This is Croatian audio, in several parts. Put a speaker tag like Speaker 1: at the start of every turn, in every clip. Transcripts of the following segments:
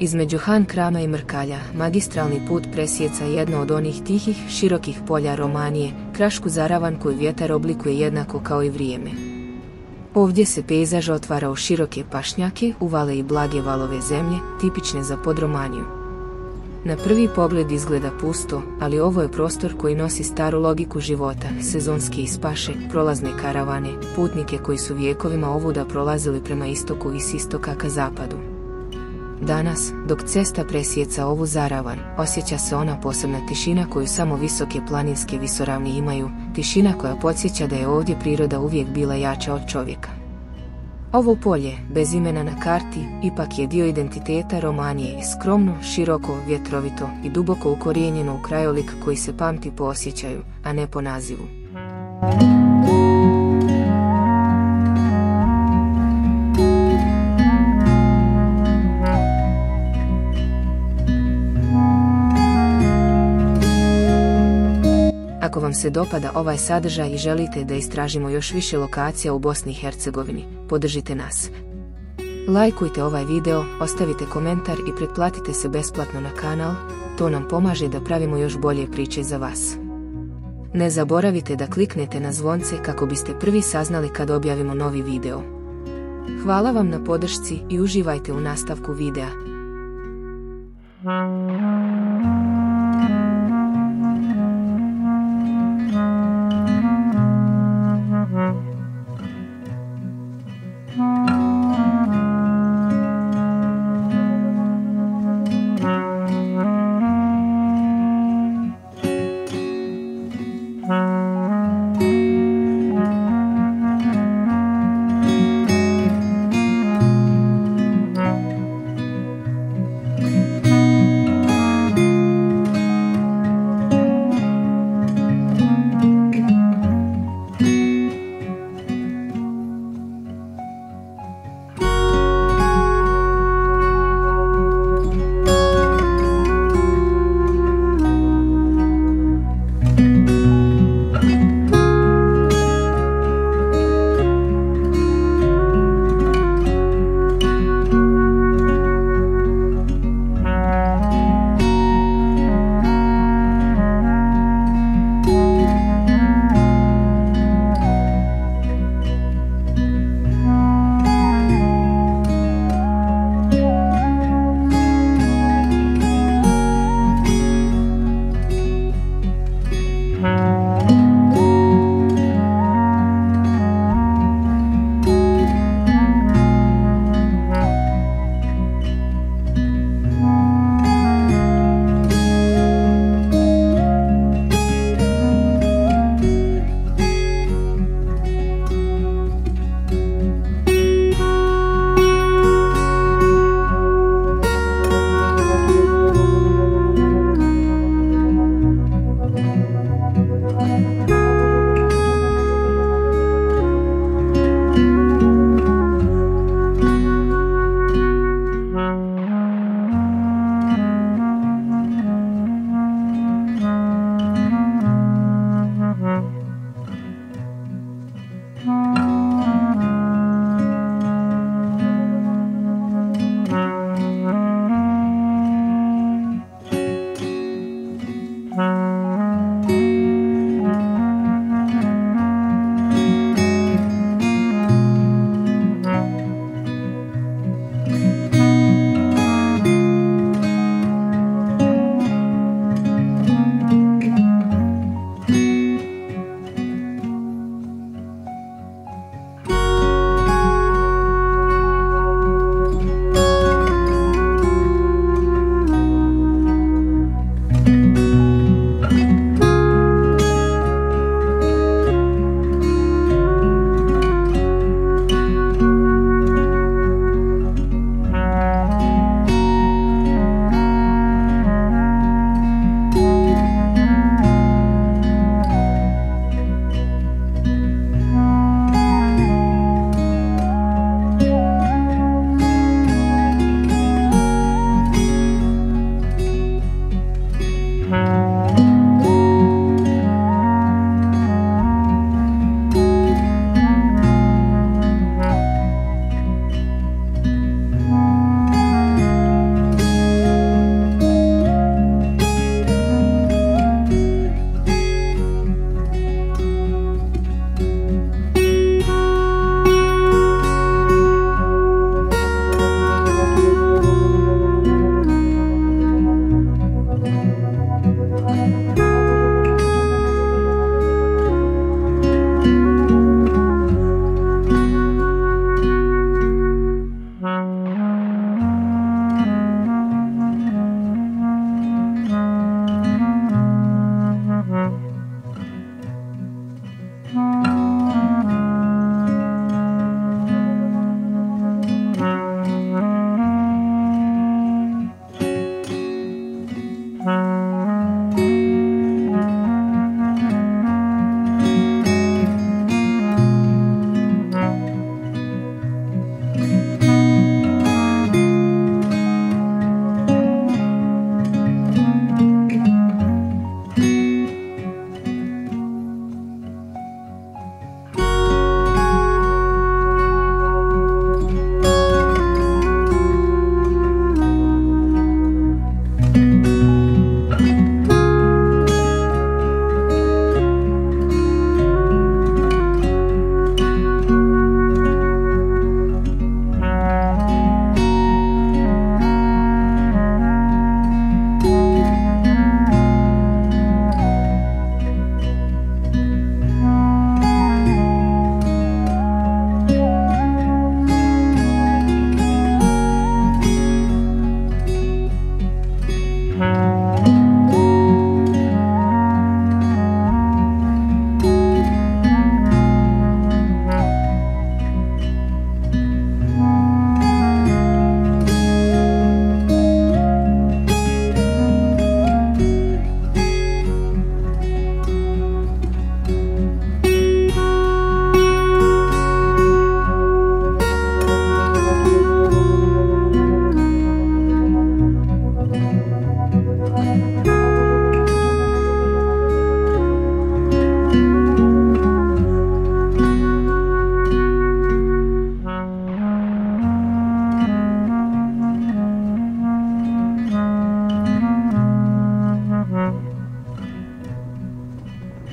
Speaker 1: Između Han Krama i Mrkalja, magistralni put presjeca jedno od onih tihih, širokih polja Romanije, krašku zaravan koju vjetar oblikuje jednako kao i vrijeme. Ovdje se pejzaž otvara u široke pašnjake, uvale i blage valove zemlje, tipične za podromaniju. Na prvi pogled izgleda pusto, ali ovo je prostor koji nosi staru logiku života, sezonske ispaše, prolazne karavane, putnike koji su vijekovima ovuda prolazili prema istoku i s istoka ka zapadu. Danas, dok cesta presjeca ovu zaravan, osjeća se ona posebna tišina koju samo visoke planinske visoravni imaju, tišina koja podsjeća da je ovdje priroda uvijek bila jača od čovjeka. Ovo polje, bez imena na karti, ipak je dio identiteta Romanije, skromno, široko, vjetrovito i duboko ukorijenjeno u krajolik koji se pamti po osjećaju, a ne po nazivu. Ako vam se dopada ovaj sadržaj i želite da istražimo još više lokacija u Bosni i Hercegovini, podržite nas. Lajkujte ovaj video, ostavite komentar i pretplatite se besplatno na kanal, to nam pomaže da pravimo još bolje priče za vas. Ne zaboravite da kliknete na zvonce kako biste prvi saznali kad objavimo novi video. Hvala vam na podršci i uživajte u nastavku videa.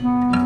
Speaker 2: Hvala.